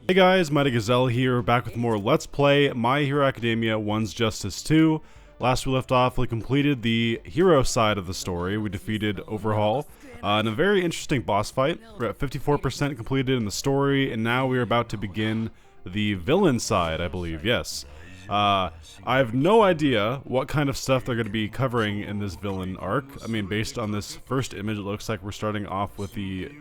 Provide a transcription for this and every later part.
Hey guys, Mighty Gazelle here, back with more Let's Play My Hero Academia 1's Justice 2. Last we left off, we completed the hero side of the story. We defeated Overhaul in a very interesting boss fight. We're at 54% completed in the story, and now we're about to begin the villain side, I believe, yes. I have no idea what kind of stuff they're going to be covering in this villain arc. I mean, based on this first image, it looks like we're starting off with the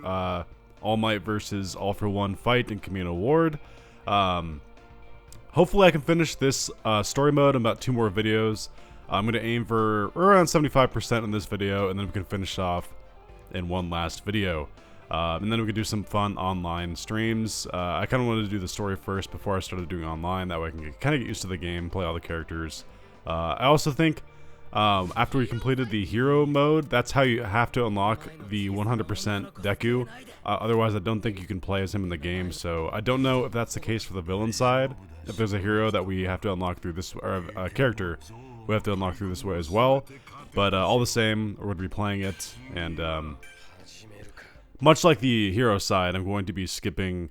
All Might versus All for One fight in Communal Ward. Hopefully I can finish this story mode in about 2 more videos. I'm going to aim for around 75% in this video, and then we can finish off in one last video. And then we can do some fun online streams. I kind of wanted to do the story first before I started doing online. That way I can kind of get used to the game, play all the characters. I also think after we completed the hero mode, that's how you have to unlock the 100% Deku. Otherwise, I don't think you can play as him in the game. So I don't know if that's the case for the villain side. If there's a hero that we have to unlock through this, or a character we have to unlock through this way as well. But all the same, we're going to be playing it, and much like the hero side, I'm going to be skipping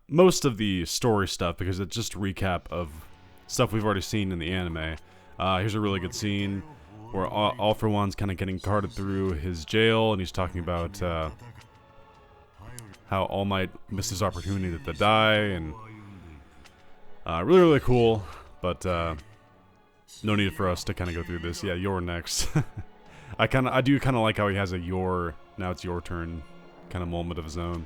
most of the story stuff because it's just a recap of stuff we've already seen in the anime. Here's a really good scene where All for One's kind of getting carted through his jail, and he's talking about how All Might missed his opportunity to die, and really, really cool, but no need for us to kind of go through this. Yeah, you're next. I do kind of like how he has a your, now it's your turn kind of moment of his own.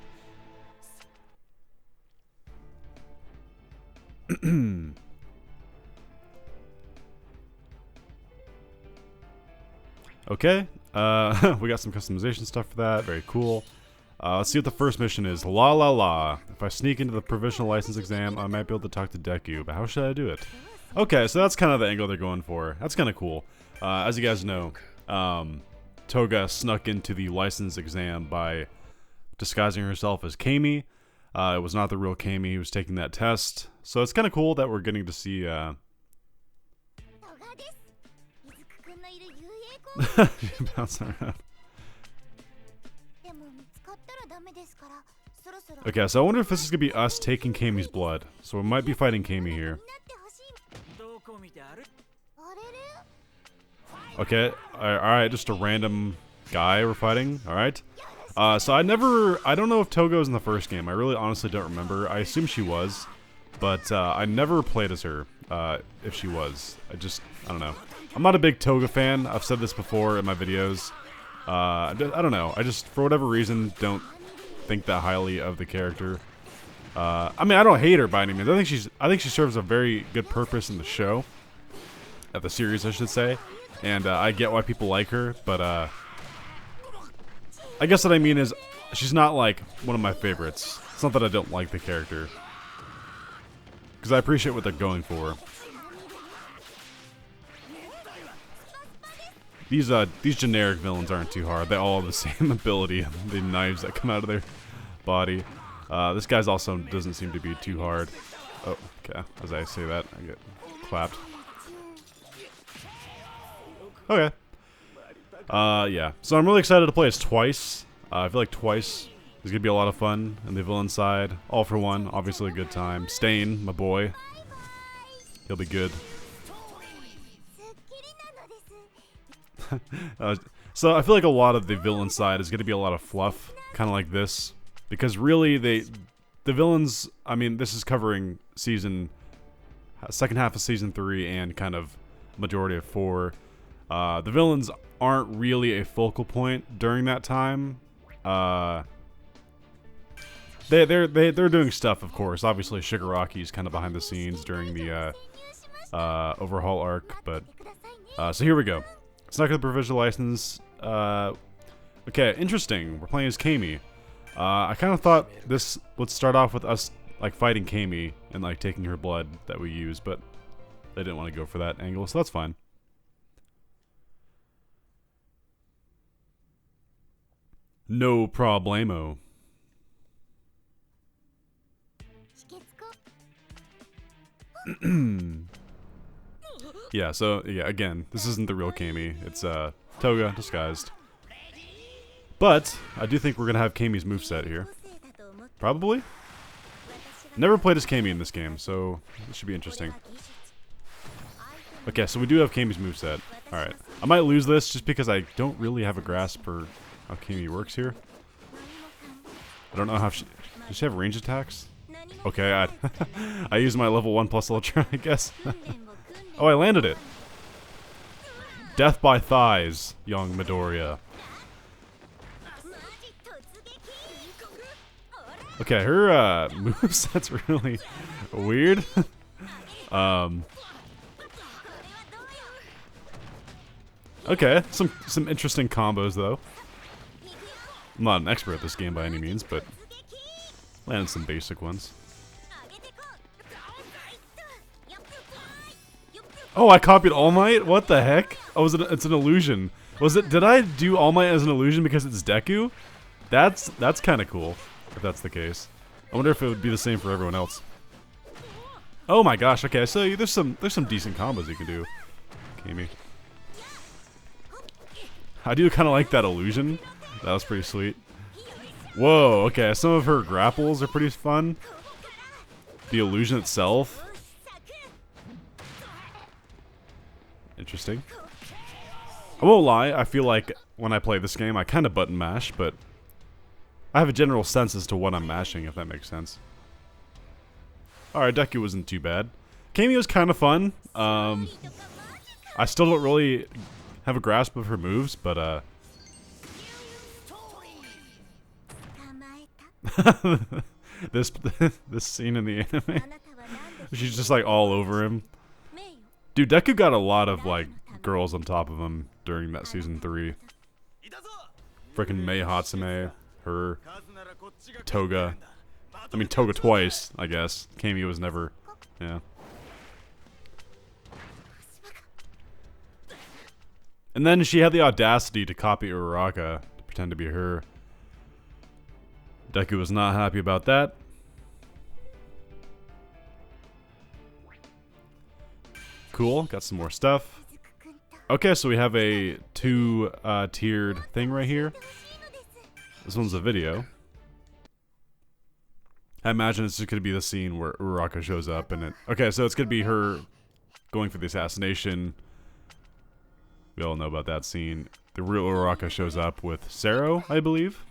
Okay, we got some customization stuff for that, very cool. Let's see what the first mission is. La la la. If I sneak into the provisional license exam, I might be able to talk to Deku, but how should I do it? Okay, so that's kind of the angle they're going for. That's kind of cool. As you guys know, Toga snuck into the license exam by disguising herself as Kami. It was not the real Kami who was taking that test. So it's kind of cool that we're getting to see bouncing around. Okay, so I wonder if this is going to be us taking Kami's blood. So we might be fighting Kami here. Okay, alright, just a random guy we're fighting, alright. So I don't know if Togo's in the first game. I really honestly don't remember. I assume she was, but I never played as her, if she was. I don't know. I'm not a big Toga fan. I've said this before in my videos. I don't know. I just, for whatever reason, don't think that highly of the character. I mean, I don't hate her by any means. I think she serves a very good purpose in the show. At the series, I should say. And I get why people like her, but I guess what I mean is she's not like one of my favorites. It's not that I don't like the character, because I appreciate what they're going for. These generic villains aren't too hard. They all have the same ability, the knives that come out of their body. This guy's also doesn't seem to be too hard. Oh, okay. As I say that, I get clapped. Okay. Yeah. So I'm really excited to play as Twice. I feel like Twice is gonna be a lot of fun in the villain side. All for One, obviously a good time. Stain, my boy. He'll be good. So I feel like a lot of the villain side is gonna be a lot of fluff, kind of like this, because really the villains. I mean, this is covering second half of season 3 and kind of majority of 4. The villains aren't really a focal point during that time. They're doing stuff, of course. Obviously, Shigaraki's kind of behind the scenes during the Overhaul arc, but so here we go. Snuck the provisional license. Okay, interesting. We're playing as Kami. I kind of thought this would start off with us like fighting Kami and like taking her blood that we use, but they didn't want to go for that angle, so that's fine. No problemo. Yeah, so, yeah, again, this isn't the real Kami. It's, Toga disguised. But I do think we're going to have Kami's moveset here. Probably? Never played as Kami in this game, so this should be interesting. Okay, so we do have Kami's moveset. Alright. I might lose this just because I don't really have a grasp for how Kami works here. I don't know how she... Does she have range attacks? Okay, I used my level 1 plus Ultra, I guess. Oh, I landed it! Death by thighs, young Midoriya. Okay, her moveset's really weird. Okay, some interesting combos though. I'm not an expert at this game by any means, but landed some basic ones. Oh, I copied All Might? What the heck? Oh, it's an illusion. Did I do All Might as an illusion because it's Deku? That's kind of cool, if that's the case. I wonder if it would be the same for everyone else. Oh my gosh, okay, so there's some decent combos you can do. Kami. I do kind of like that illusion. That was pretty sweet. Whoa, okay, some of her grapples are pretty fun. The illusion itself. Interesting. I won't lie, I feel like when I play this game, I kind of button mash, but I have a general sense as to what I'm mashing, if that makes sense. Alright, Deku wasn't too bad. Kami was kind of fun. I still don't really have a grasp of her moves, but this scene in the anime, she's just like all over him. Dude, Deku got a lot of like girls on top of him during that season 3. Freaking Mei Hatsume, her, Toga. I mean Toga twice, I guess. Kami was never, yeah. And then she had the audacity to copy Uraraka to pretend to be her. Deku was not happy about that. Cool, got some more stuff. Okay, so we have a two-tiered thing right here. This one's a video. I imagine it's just going to be the scene where Uraraka shows up and it... Okay, so it's going to be her going for the assassination. We all know about that scene. The real Uraraka shows up with Sero, I believe.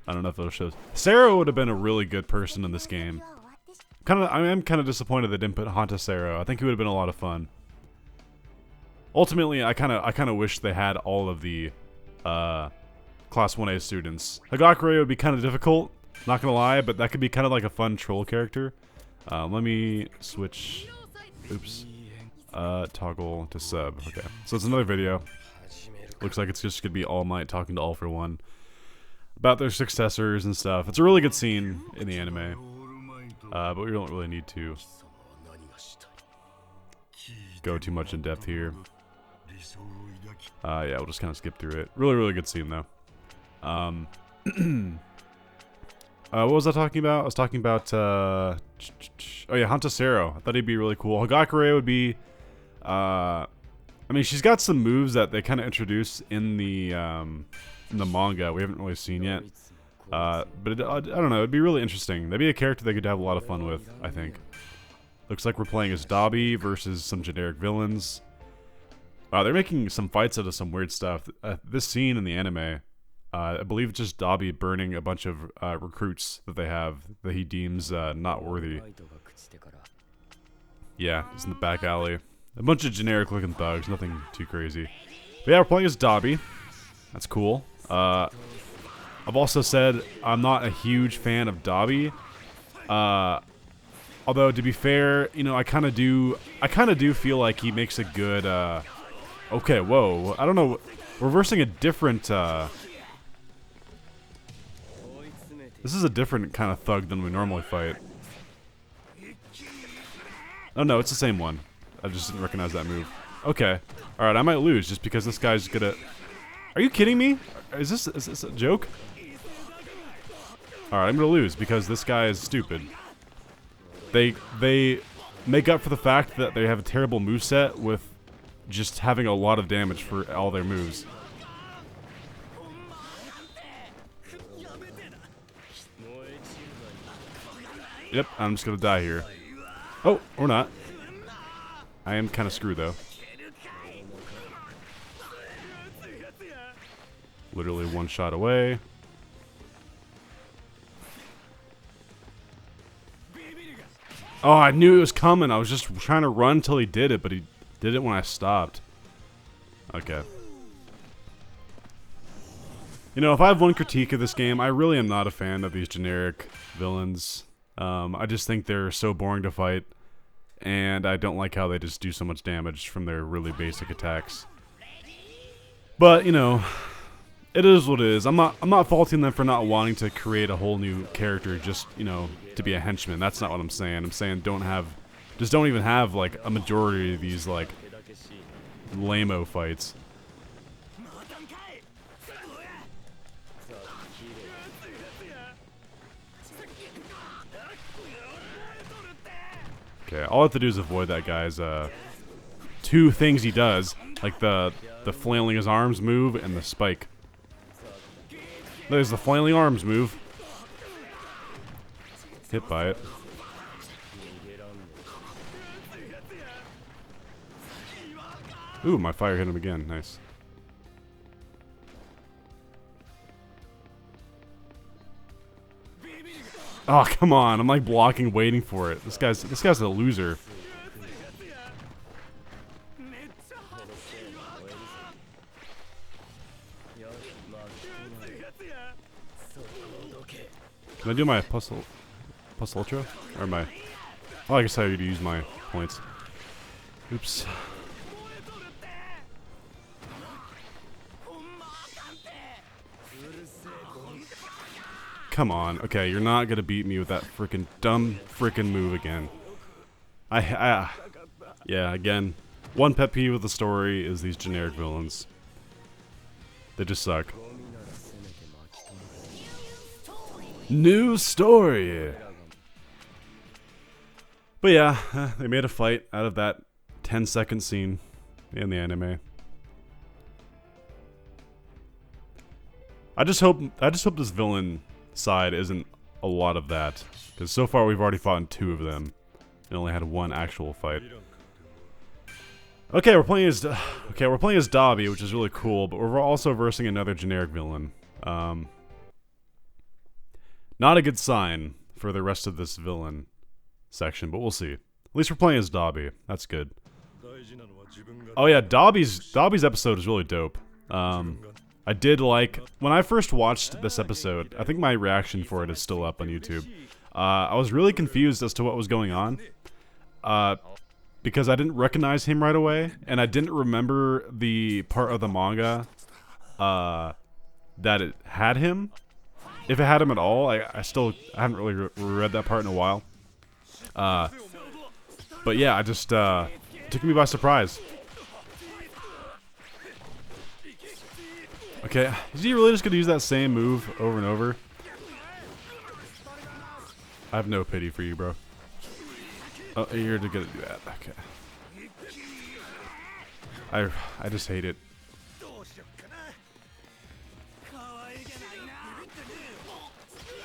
I don't know if it'll show. Sero would have been a really good person in this game. I am kind of disappointed they didn't put Hanta Sero. I think he would have been a lot of fun. Ultimately, I kind of wish they had all of the Class 1A students. Hagakure would be kind of difficult, not gonna lie, but that could be kind of like a fun troll character. Let me switch. Oops. Toggle to sub. Okay, so it's another video. Looks like it's just gonna be All Might talking to All for One about their successors and stuff. It's a really good scene in the anime, but we don't really need to go too much in depth here. Yeah, we'll just kind of skip through it. Really good scene though. What was I talking about? I was talking about oh yeah, Hanta Sero. I thought he'd be really cool. Hagakure would be I mean, she's got some moves that they kind of introduce in the manga we haven't really seen yet. But I don't know, it'd be really interesting. That'd be a character they could have a lot of fun with, I think. Looks like we're playing as Dabi versus some generic villains. Wow, they're making some fights out of some weird stuff. This scene in the anime, I believe it's just Dabi burning a bunch of recruits that they have that he deems not worthy. Yeah, it's in the back alley. A bunch of generic looking thugs, nothing too crazy. But yeah, we're playing as Dabi. That's cool. I've also said I'm not a huge fan of Dabi. Although to be fair, you know, I kind of do feel like he makes a good okay, whoa. I don't know. Reversing a different this is a different kind of thug than we normally fight. Oh no, it's the same one. I just didn't recognize that move. Okay. Alright, I might lose just because this guy's gonna... Are you kidding me? Is this a joke? Alright, I'm gonna lose because this guy is stupid. They make up for the fact that they have a terrible moveset with just having a lot of damage for all their moves. Yep, I'm just gonna die here. Oh, or not. I am kind of screwed though. Literally one shot away. Oh, I knew it was coming. I was just trying to run until he did it, but he did it when I stopped. Okay. You know, if I have one critique of this game, I really am not a fan of these generic villains. I just think they're so boring to fight, and I don't like how they just do so much damage from their really basic attacks. But, you know, it is what it is. I'm not faulting them for not wanting to create a whole new character just, you know, to be a henchman. That's not what I'm saying. I'm saying just don't even have, like, a majority of these, like, lame-o fights. Okay, all I have to do is avoid that guy's, two things he does, like the flailing his arms move and the spike. There's the flailing arms move. Hit by it. Ooh, my fire hit him again. Nice. Oh, come on. I'm like blocking, waiting for it. This guy's a loser. Can I do my plus ultra? Or my... Oh, I guess I need to use my points. Oops. Come on. Okay, you're not gonna beat me with that freaking dumb freaking move again. Yeah, again. One pet peeve with the story is these generic villains. They just suck. New story! But yeah, they made a fight out of that 10-second scene in the anime. I just hope this villain side isn't a lot of that, because so far we've already fought in 2 of them and only had 1 actual fight. Okay, we're playing as Dobby, which is really cool, but we're also versing another generic villain. Not a good sign for the rest of this villain section, but we'll see. At least we're playing as Dobby. That's good. Oh yeah, Dobby's episode is really dope. I did like, when I first watched this episode, I think my reaction for it is still up on YouTube. I was really confused as to what was going on. Because I didn't recognize him right away, and I didn't remember the part of the manga that it had him. If it had him at all, I haven't really read that part in a while. But yeah, it just took me by surprise. Okay, is he really just gonna use that same move over and over? I have no pity for you, bro. Oh, you're gonna do that. Okay. I just hate it.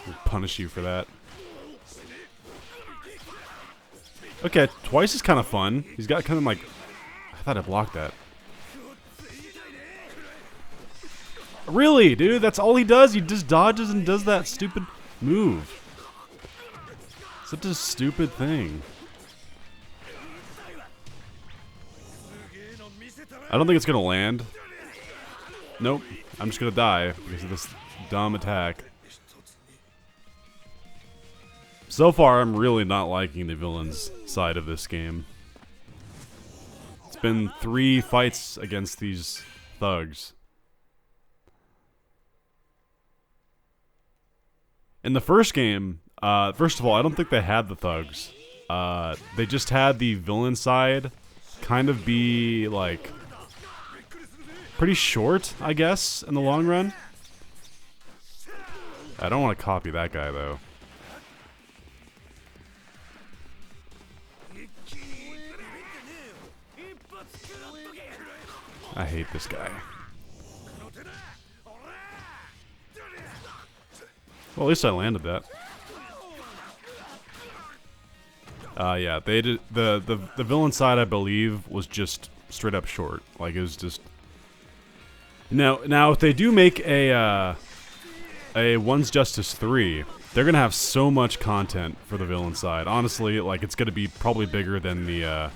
I'll punish you for that. Okay, twice is kind of fun. He's got kind of like... I thought I blocked that. Really, dude? That's all he does? He just dodges and does that stupid move. Such a stupid thing. I don't think it's gonna land. Nope. I'm just gonna die because of this dumb attack. So far, I'm really not liking the villain's side of this game. It's been 3 fights against these thugs. In the first game, first of all, I don't think they had the thugs. They just had the villain side kind of be, like, pretty short, I guess, in the long run. I don't want to copy that guy, though. I hate this guy. Well, at least I landed that. Yeah, they did the villain side, I believe, was just straight up short. Like it was just. Now if they do make a One's Justice 3, they're gonna have so much content for the villain side. Honestly, like it's gonna be probably bigger than the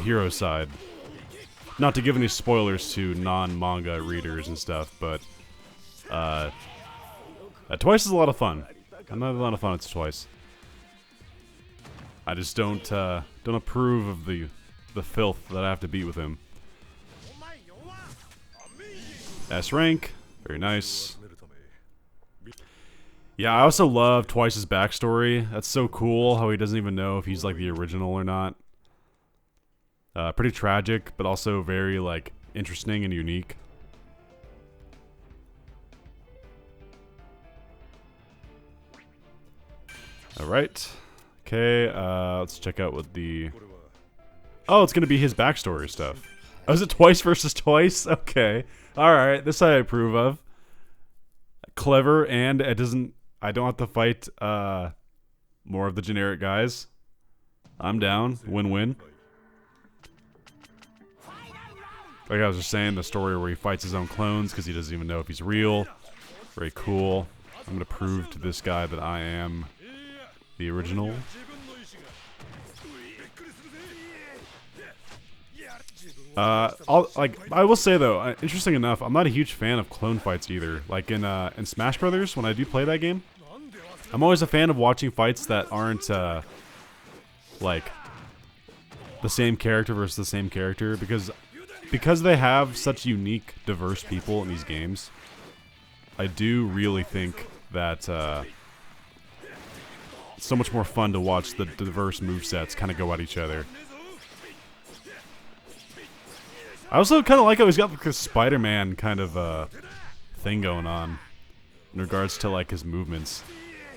hero side. Not to give any spoilers to non-manga readers and stuff, but Twice is a lot of fun. I'm not a lot of fun. It's Twice. I just don't approve of the filth that I have to beat with him. S rank, very nice. Yeah, I also love Twice's backstory. That's so cool how he doesn't even know if he's like the original or not. Pretty tragic, but also very like interesting and unique. All right. Okay, let's check out what the... Oh, it's gonna be his backstory stuff. Oh, is it Twice versus Twice? Okay. Alright, this I approve of. Clever, and it doesn't... I don't have to fight, more of the generic guys. I'm down. Win-win. Like I was just saying, the story where he fights his own clones because he doesn't even know if he's real. Very cool. I'm gonna prove to this guy that I am the original. I will say though, interesting enough, I'm not a huge fan of clone fights either. Like in Smash Brothers, when I do play that game, I'm always a fan of watching fights that aren't like the same character versus the same character, because they have such unique, diverse people in these games. I do really think that it's so much more fun to watch the diverse movesets kind of go at each other. I also kind of like how he's got like this Spider-Man kind of thing going on in regards to like his movements.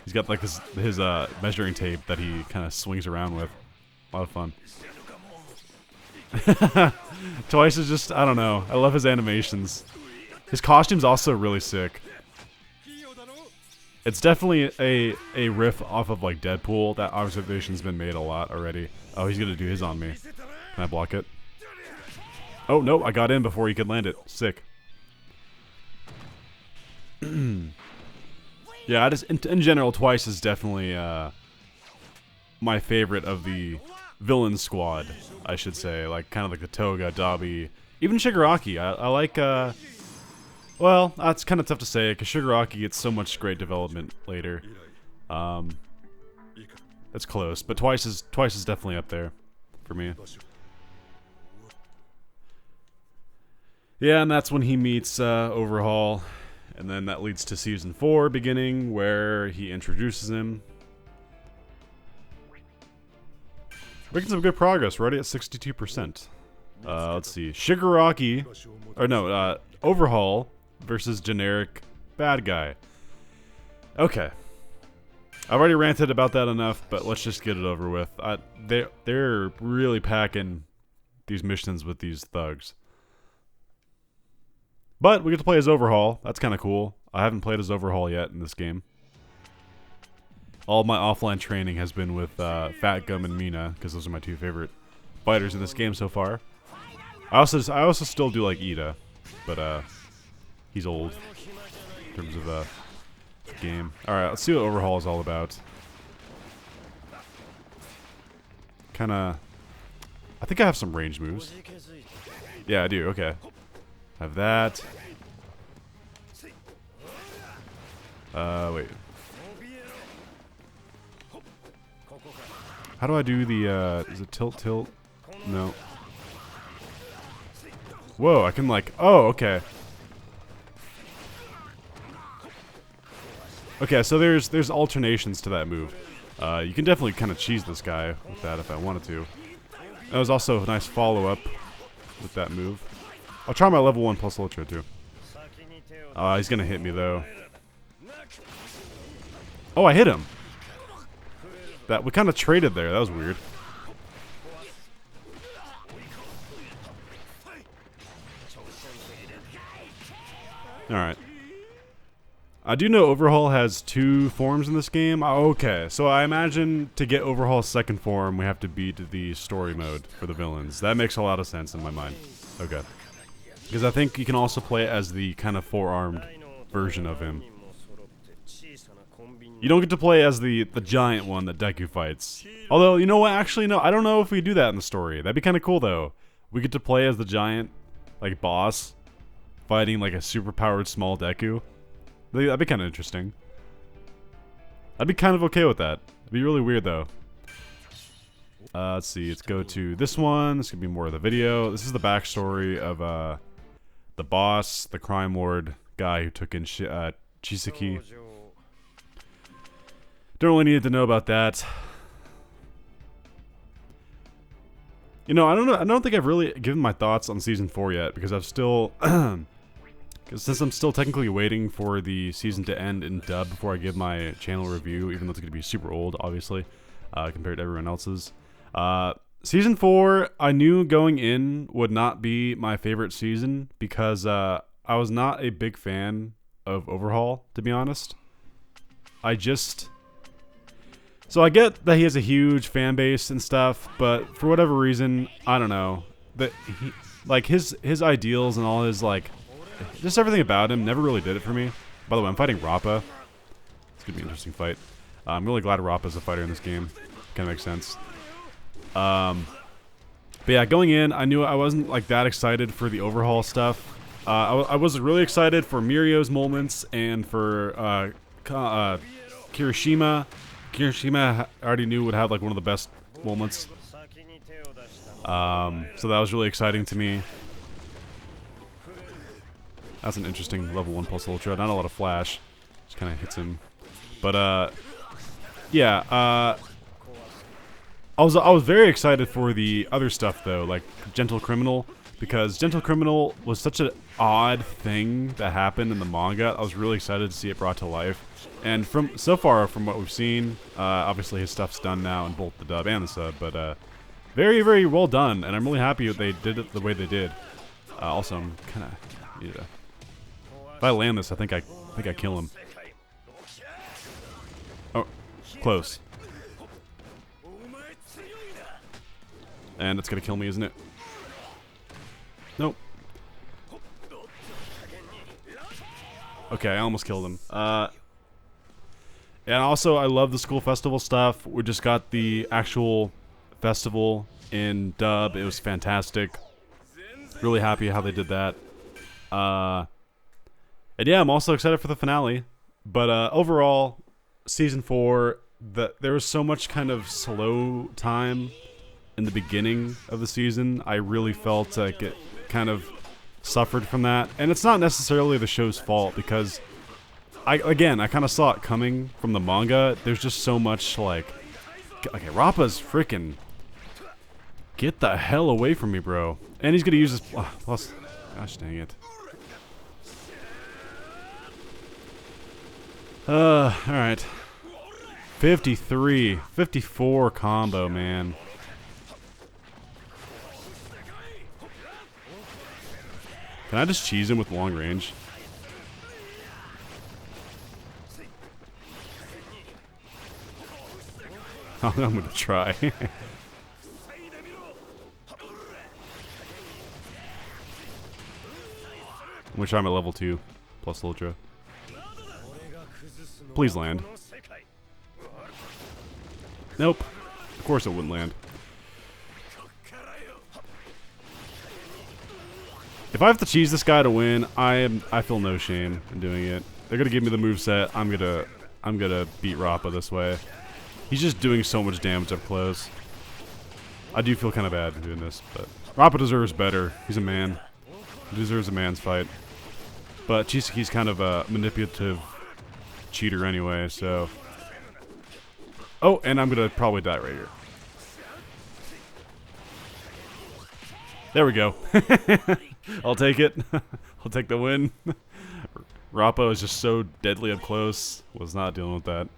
He's got like his measuring tape that he kind of swings around with. A lot of fun. Twice is just, I don't know. I love his animations. His costume's also really sick. It's definitely a riff off of like Deadpool. That observation's been made a lot already. Oh, he's gonna do his on me. Can I block it? Oh, no, I got in before he could land it. Sick. Yeah, I just, in general, Twice is definitely my favorite of the villain squad, I should say. Like, kind of like the Toga, Dabi, even Shigaraki. I like, well, that's kind of tough to say, because Shigaraki gets so much great development later. That's close, but Twice is definitely up there for me. Yeah, and that's when he meets Overhaul, and then that leads to Season 4 beginning, where he introduces him. Making some good progress, we're already at 62%. Let's see, Shigaraki, or no, Overhaul versus generic bad guy. Okay. I've already ranted about that enough, but let's just get it over with. They're really packing these missions with these thugs. But we get to play as Overhaul. That's kind of cool. I haven't played as Overhaul yet in this game. All my offline training has been with Fat Gum and Mina, because those are my two favorite fighters in this game so far. I also still do like Ida, but he's old in terms of game. All right, let's see what Overhaul is all about. Kind of. I think I have some range moves. Yeah, I do. Okay. Have that. Wait. How do I do the, is it tilt? No. Whoa, I can like, oh, okay. Okay, so there's alternations to that move. You can definitely kind of cheese this guy with that if I wanted to. That was also a nice follow-up with that move. I'll try my level 1 plus Ultra too. He's gonna hit me though. Oh, I hit him. That we kind of traded there. That was weird. All right. I do know Overhaul has 2 forms in this game. Okay, so I imagine to get Overhaul's second form, we have to beat the story mode for the villains. That makes a lot of sense in my mind. Okay. Because I think you can also play it as the kind of 4-armed version of him. You don't get to play as the giant one that Deku fights. Although, you know what? Actually, no. I don't know if we do that in the story. That'd be kind of cool, though. We get to play as the giant, like, boss fighting, like, a super-powered small Deku. That'd be kind of interesting. I'd be kind of okay with that. It'd be really weird, though. Let's see. Let's go to this one. This could be more of the video. This is the backstory of the boss, the crime lord guy who took in Chisaki. Don't really need to know about that. You know, I don't know. I don't think I've really given my thoughts on season 4 yet because I've still, because since I'm still technically waiting for the season to end in dub before I give my channel review, even though it's going to be super old, obviously, compared to everyone else's. Season 4, I knew going in would not be my favorite season because I was not a big fan of Overhaul, to be honest. So I get that he has a huge fan base and stuff, but for whatever reason, I don't know, that he, like his ideals and all his like, just everything about him never really did it for me. By the way, I'm fighting Rappa. It's gonna be an interesting fight. I'm really glad Rappa's a fighter in this game. Kind of makes sense. But yeah, going in, I knew I wasn't like that excited for the Overhaul stuff. I was really excited for Mirio's moments and for Kirishima. Kirishima, I already knew would have like one of the best moments. So that was really exciting to me. That's an interesting level 1 plus ultra. Not a lot of flash. Just kind of hits him. But yeah. I was very excited for the other stuff though, like Gentle Criminal, because Gentle Criminal was such an odd thing that happened in the manga. I was really excited to see it brought to life. And so far, from what we've seen, obviously his stuff's done now in both the dub and the sub, but very, very well done, and I'm really happy that they did it the way they did. Also, I'm kind of, yeah. If I land this, I think I kill him. Oh, close. And it's gonna kill me, isn't it? Nope. Okay, I almost killed him. And also, I love the school festival stuff. We just got the actual festival in dub. It was fantastic. Really happy how they did that. And yeah, I'm also excited for the finale. But overall, season 4, there was so much kind of slow time in the beginning of the season. I really felt like it kind of suffered from that. And it's not necessarily the show's fault because I kind of saw it coming from the manga. There's just so much, like... Okay, Rappa's freaking... Get the hell away from me, bro. And he's gonna use his... plus... Gosh dang it. Alright. 53. 54 combo, man. Can I just cheese him with long range? I'm gonna try. I'm gonna try my level 2 plus ultra. Please land. Nope. Of course it wouldn't land. If I have to cheese this guy to win, I feel no shame in doing it. They're gonna give me the moveset. I'm gonna beat Rappa this way. He's just doing so much damage up close. I do feel kind of bad doing this, but Rappa deserves better. He's a man. He deserves a man's fight. But Chisaki's kind of a manipulative cheater anyway, so... Oh, and I'm gonna probably die right here. There we go. I'll take it. I'll take the win. Rappa is just so deadly up close. Was not dealing with that.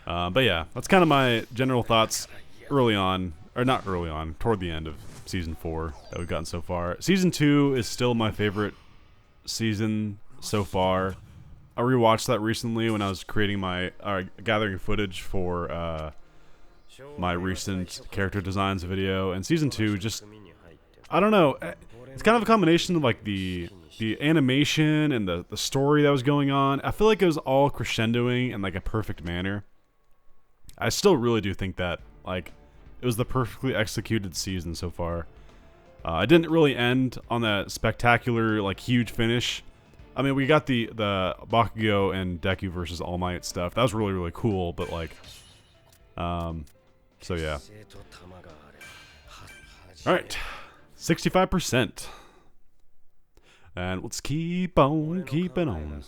But yeah, that's kind of my general thoughts early on, or not early on, toward the end of Season 4 that we've gotten so far. Season 2 is still my favorite season so far. I rewatched that recently when I was creating my gathering footage for my recent character designs video, and season 2 just, I don't know, it's kind of a combination of like the animation and the story that was going on. I feel like it was all crescendoing in like a perfect manner. I still really do think that like it was the perfectly executed season so far. It didn't really end on that spectacular like huge finish. I mean, we got the Bakugo and Deku versus All Might stuff. That was really, really cool, but like, so yeah. Alright, 65%. And let's keep on keeping on.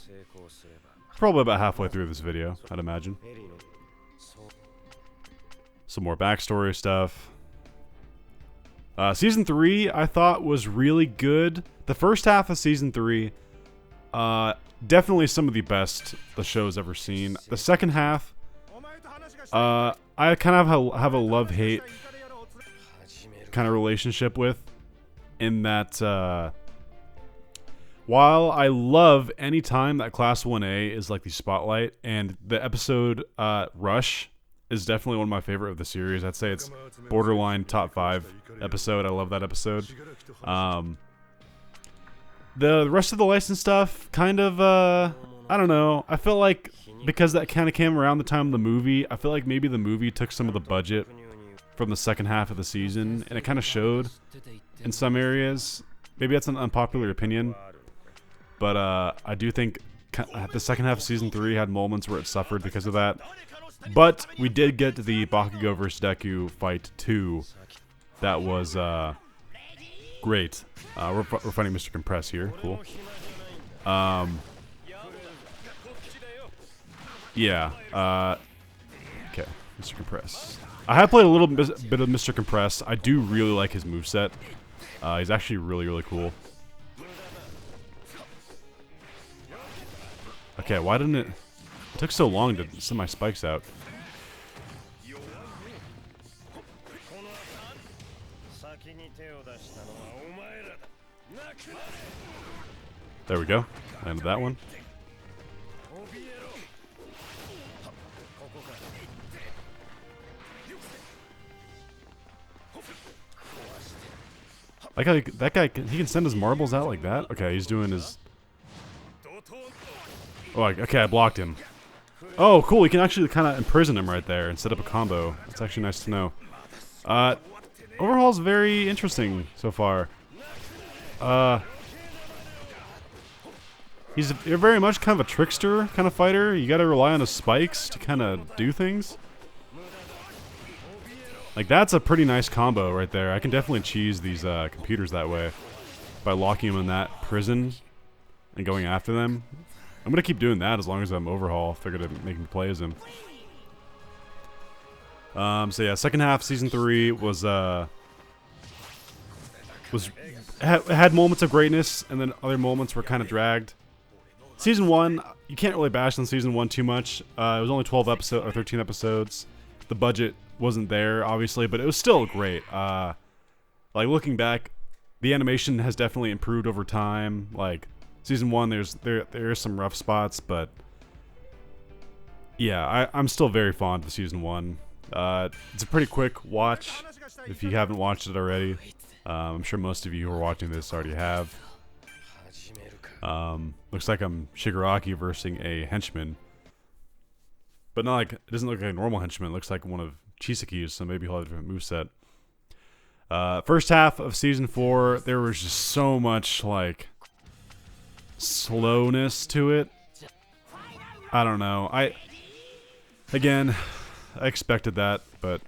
Probably about halfway through this video, I'd imagine. Some more backstory stuff. Season 3, I thought was really good. The first half of Season 3, definitely some of the best the show's ever seen. The second half, I kind of have a love-hate kind of relationship with, in that, while I love any time that Class 1A is like the spotlight, and the episode Rush is definitely one of my favorite of the series. I'd say it's borderline top 5 episode. I love that episode. The rest of the licensed stuff, kind of, I don't know. I feel like because that kind of came around the time of the movie, I feel like maybe the movie took some of the budget from the second half of the season, and it kind of showed in some areas. Maybe that's an unpopular opinion, but I do think the second half of Season 3 had moments where it suffered because of that. But we did get to the Bakugo vs. Deku fight 2. That was great. We're fighting Mr. Compress here. Cool. Yeah. Okay, Mr. Compress. I have played a little bit of Mr. Compress. I do really like his moveset. He's actually really, really cool. Okay, why didn't it... It took so long to send my spikes out. There we go. Landed that one. Like that guy, he can send his marbles out like that? Okay, he's doing his... Oh, okay, I blocked him. Oh, cool, you can actually kind of imprison him right there and set up a combo. That's actually nice to know. Overhaul's very interesting so far. He's very much kind of a trickster kind of fighter. You gotta rely on his spikes to kind of do things. Like, that's a pretty nice combo right there. I can definitely cheese these computers that way by locking them in that prison and going after them. I'm gonna keep doing that as long as I'm overhaul if they're gonna make me play as him. So yeah, second half Season 3 was had moments of greatness, and then other moments were kind of dragged. Season 1, you can't really bash on Season 1 too much. It was only 12 episodes or 13 episodes. The budget wasn't there, obviously, but it was still great. Like, looking back, the animation has definitely improved over time. Like, Season 1, there is some rough spots, but yeah, I'm still very fond of Season 1. It's a pretty quick watch if you haven't watched it already. I'm sure most of you who are watching this already have. Looks like I'm Shigaraki versing a henchman. But not like, it doesn't look like a normal henchman. It looks like one of Chisaki's, so maybe he'll have a different moveset. First half of Season 4, there was just so much, like, slowness to it. I don't know. Again, I expected that, but...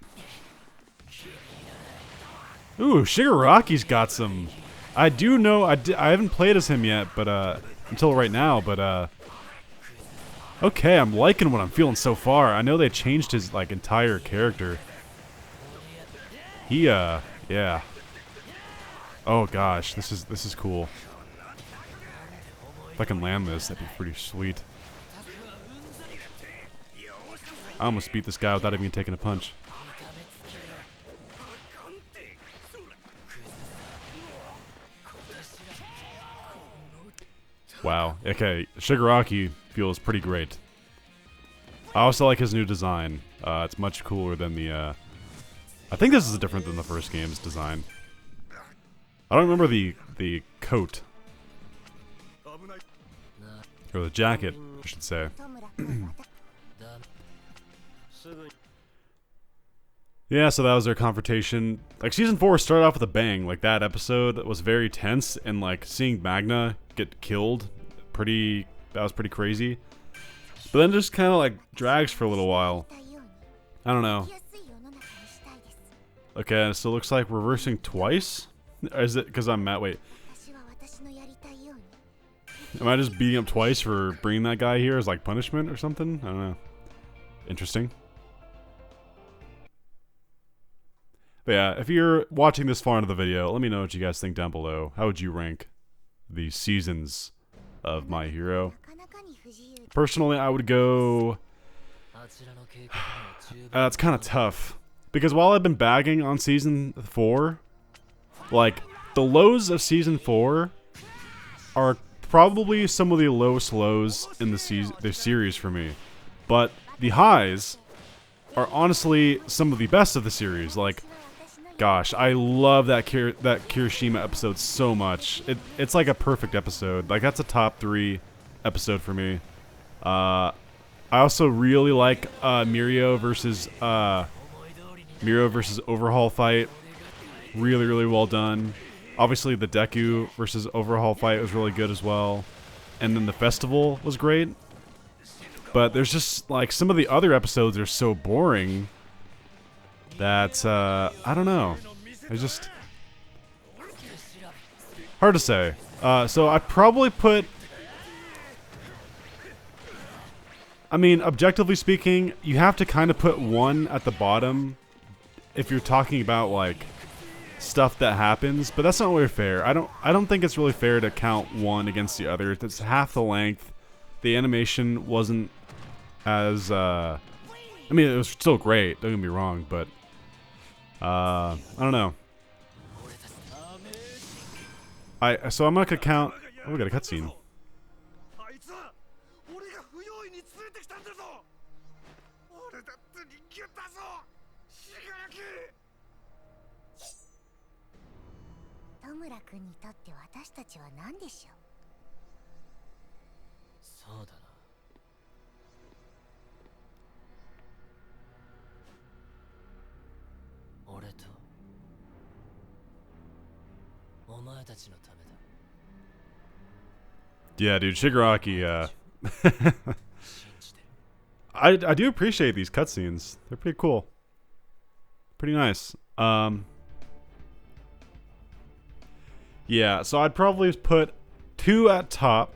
Ooh, Shigaraki's got some... I do know, I haven't played as him yet, but, until right now, but, okay, I'm liking what I'm feeling so far. I know they changed his, like, entire character. He, yeah. Oh gosh, this is cool. If I can land this, that'd be pretty sweet. I almost beat this guy without even taking a punch. Wow. Okay, Shigaraki feels pretty great. I also like his new design. It's much cooler than the, I think this is different than the first game's design. I don't remember the coat. Or the jacket, I should say. Yeah, so that was their confrontation. Like, Season 4 started off with a bang. Like, that episode was very tense, and, like, seeing Magna get killed, that was pretty crazy. But then just kind of, like, drags for a little while. I don't know. Okay, so it looks like reversing twice? Or is it because I'm mad? Wait. Am I just beating up twice for bringing that guy here as, like, punishment or something? I don't know. Interesting. But yeah, if you're watching this far into the video, let me know what you guys think down below. How would you rank the seasons of My Hero? Personally, I would go... it's kind of tough. Because while I've been bagging on Season 4, like, the lows of Season 4 are probably some of the lowest lows in the series for me. But the highs are honestly some of the best of the series. Like, gosh, I love that Kirishima episode so much. It's like a perfect episode. Like, that's a top 3 episode for me. I also really like Mirio versus Overhaul fight. Really, really well done. Obviously, the Deku versus Overhaul fight was really good as well. And then the festival was great. But there's just, like, some of the other episodes are so boring that, I don't know. It's just hard to say. So I'd probably put... I mean, objectively speaking, you have to kind of put one at the bottom if you're talking about, like, stuff that happens, but that's not really fair. I don't think it's really fair to count one against the other. It's half the length. The animation wasn't as, I mean, it was still great, don't get me wrong, but, I don't know. So I'm not gonna count... Oh, we got a cutscene. Yeah, dude, Shigaraki, I do appreciate these cutscenes. They're pretty cool. Pretty nice. Yeah, so I'd probably put 2 at top.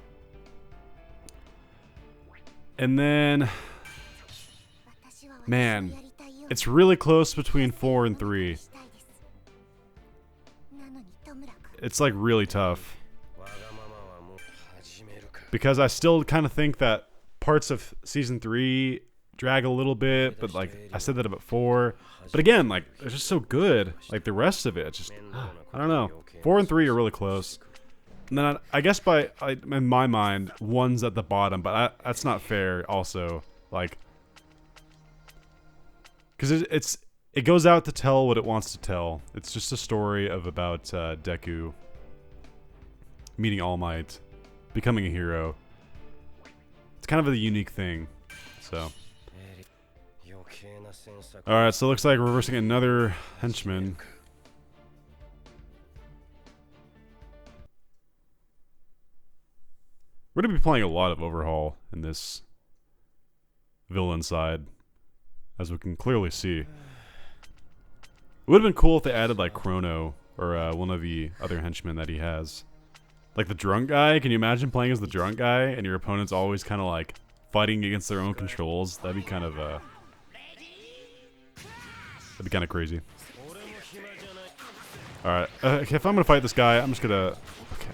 And then... Man, it's really close between 4 and 3. It's, like, really tough. Because I still kind of think that parts of Season 3 drag a little bit, but, like, I said that about 4. But again, like, it's just so good. Like, the rest of it, it's just... I don't know. 4 and 3 are really close. And then I guess in my mind, 1's at the bottom, but that's not fair also. Like... Because it goes out to tell what it wants to tell. It's just a story about Deku meeting All Might, becoming a hero. It's kind of a unique thing. So. Alright, so it looks like we're reversing another henchman. We're going to be playing a lot of Overhaul in this villain side, as we can clearly see. It would have been cool if they added, like, Chrono, or one of the other henchmen that he has. Like the drunk guy, can you imagine playing as the drunk guy, and your opponent's always kind of, like, fighting against their own controls? That'd be kind of, that'd be kind of crazy. Alright, okay, if I'm gonna fight this guy, I'm just gonna... Okay.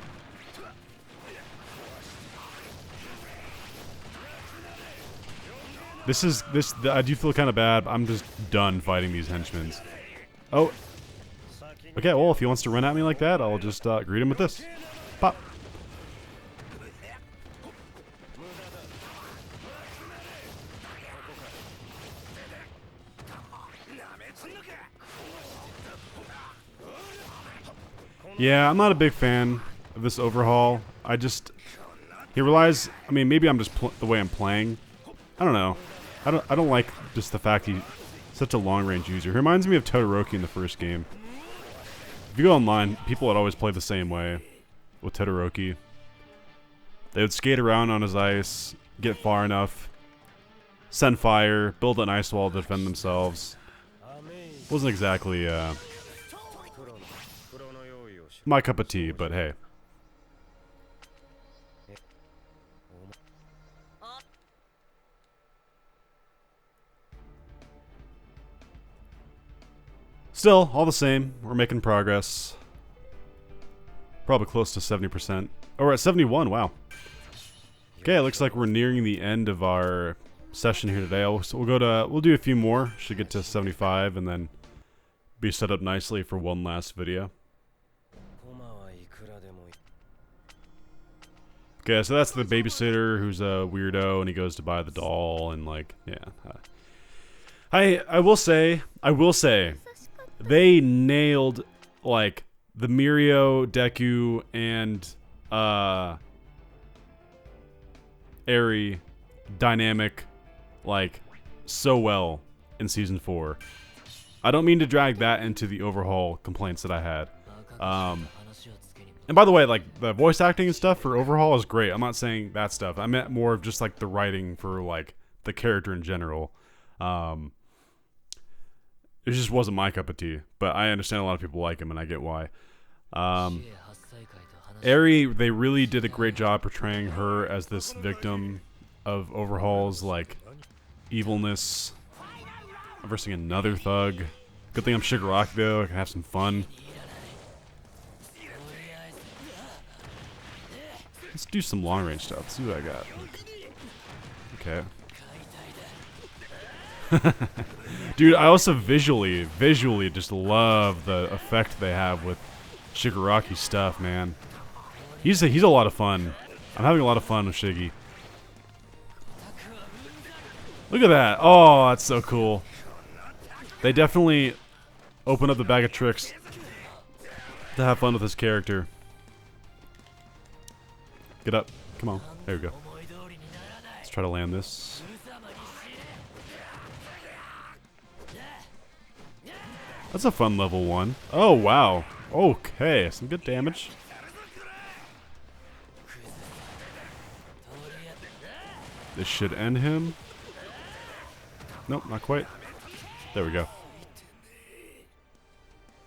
I do feel kind of bad. I'm just done fighting these henchmen. Oh. Okay, well, if he wants to run at me like that, I'll just greet him with this. Pop. Yeah, I'm not a big fan of this overhaul. He relies. I mean, maybe I'm just the way I'm playing. I don't know. I don't like just the fact he's such a long-range user. He reminds me of Todoroki in the first game. If you go online, people would always play the same way with Todoroki. They would skate around on his ice, get far enough, send fire, build an ice wall to defend themselves. Wasn't exactly my cup of tea, but hey. Still, all the same, we're making progress. Probably close to 70%. Oh, we're at 71, wow. Okay, it looks like we're nearing the end of our session here today. We'll do a few more. Should get to 75 and then be set up nicely for one last video. Okay, so that's the babysitter who's a weirdo and he goes to buy the doll and like, yeah. I will say, they nailed like the Mirio, Deku, and Eri dynamic like so well in season 4. I don't mean to drag that into the overhaul complaints that I had. And by the way, like the voice acting and stuff for overhaul is great. I'm not saying that stuff. I meant more of just like the writing for like the character in general. It just wasn't my cup of tea, but I understand a lot of people like him and I get why. Eri, they really did a great job portraying her as this victim of overhaul's like evilness. I'm versing another thug. Good thing I'm Shigaraki though, I can have some fun. Let's do some long range stuff. Let's see what I got. Okay. Dude, I also visually just love the effect they have with Shigaraki stuff, man. He's a lot of fun. I'm having a lot of fun with Shiggy. Look at that. Oh, that's so cool. They definitely open up the bag of tricks to have fun with this character. Get up. Come on. There we go. Let's try to land this. That's a fun level 1. Oh, wow. Okay, some good damage. This should end him. Nope, not quite. There we go.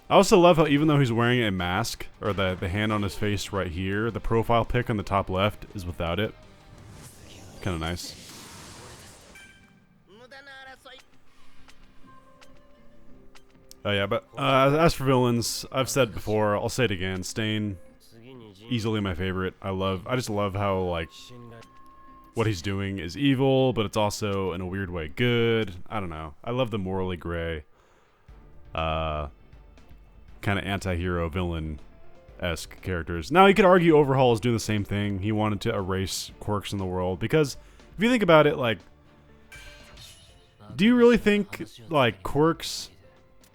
I also love how even though he's wearing a mask, or the hand on his face right here, the profile pic on the top left is without it. Kind of nice. Oh yeah, but as for villains, I've said before, I'll say it again, Stain, easily my favorite. I just love how, like, what he's doing is evil, but it's also, in a weird way, good. I don't know. I love the morally gray, kind of anti-hero villain-esque characters. Now, you could argue Overhaul is doing the same thing. He wanted to erase quirks in the world, because if you think about it, like, do you really think, like, quirks...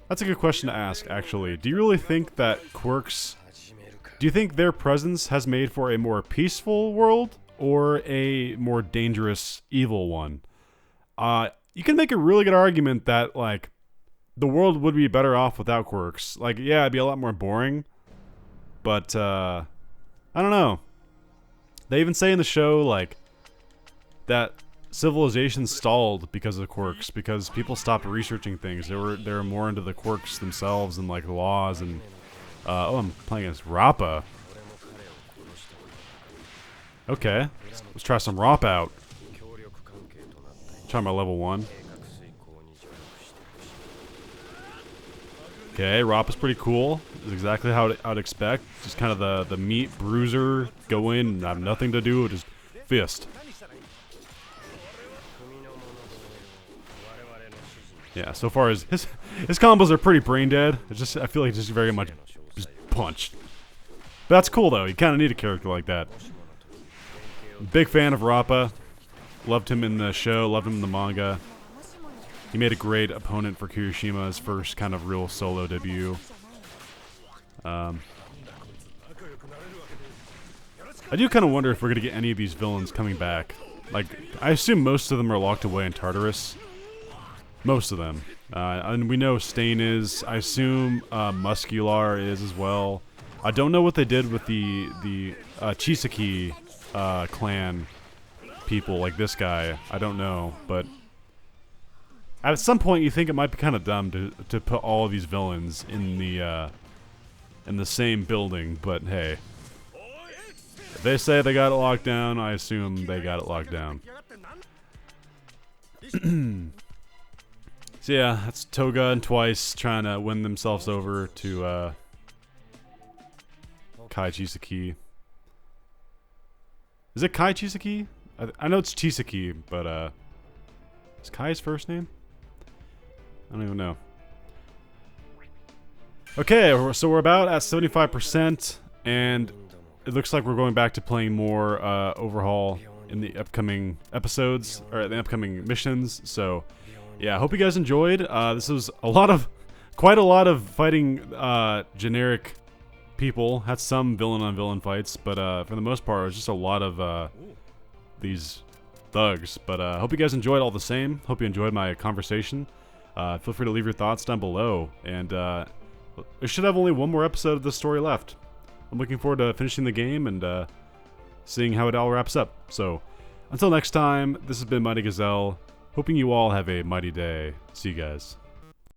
That's a good question to ask, actually. Do you really think that quirks... Do you think their presence has made for a more peaceful world or a more dangerous, evil one? You can make a really good argument that, like, the world would be better off without quirks. Like, yeah, it'd be a lot more boring. But, I don't know. They even say in the show, like, that civilization stalled because of quirks, because people stopped researching things. They were more into the quirks themselves and like the laws and oh, I'm playing against Rappa. Okay, let's try some Rappa out. Try my level 1. Okay, Rappa's pretty cool. It's exactly how I'd expect. Just kind of the meat bruiser, go in and have nothing to do, just fist. Yeah, so far as his combos are pretty brain dead. It's just, I feel like it's just very much just punched. But that's cool though. You kind of need a character like that. Big fan of Rappa. Loved him in the show. Loved him in the manga. He made a great opponent for Kirishima's first kind of real solo debut. I do kind of wonder if we're going to get any of these villains coming back. Like, I assume most of them are locked away in Tartarus. Most of them. And we know Stain is. I assume Muscular is as well. I don't know what they did with the Chisaki clan people, like this guy. I don't know, but at some point you think it might be kind of dumb to put all of these villains in the same building, but hey. If they say they got it locked down, I assume they got it locked down. So yeah, that's Toga and Twice trying to win themselves over to Kai Chisaki. Is it Kai Chisaki? I know it's Chisaki, but is Kai his first name? I don't even know. Okay, so we're about at 75%, and it looks like we're going back to playing more Overhaul in the upcoming episodes, or the upcoming missions. So yeah, I hope you guys enjoyed. This was quite a lot of fighting generic people. Had some villain on villain fights, but for the most part, it was just a lot of these thugs. But I hope you guys enjoyed all the same. Hope you enjoyed my conversation. Feel free to leave your thoughts down below, and we should have only one more episode of this story left. I'm looking forward to finishing the game and seeing how it all wraps up. So until next time, this has been Mighty Gazelle. Hoping you all have a mighty day. See you guys.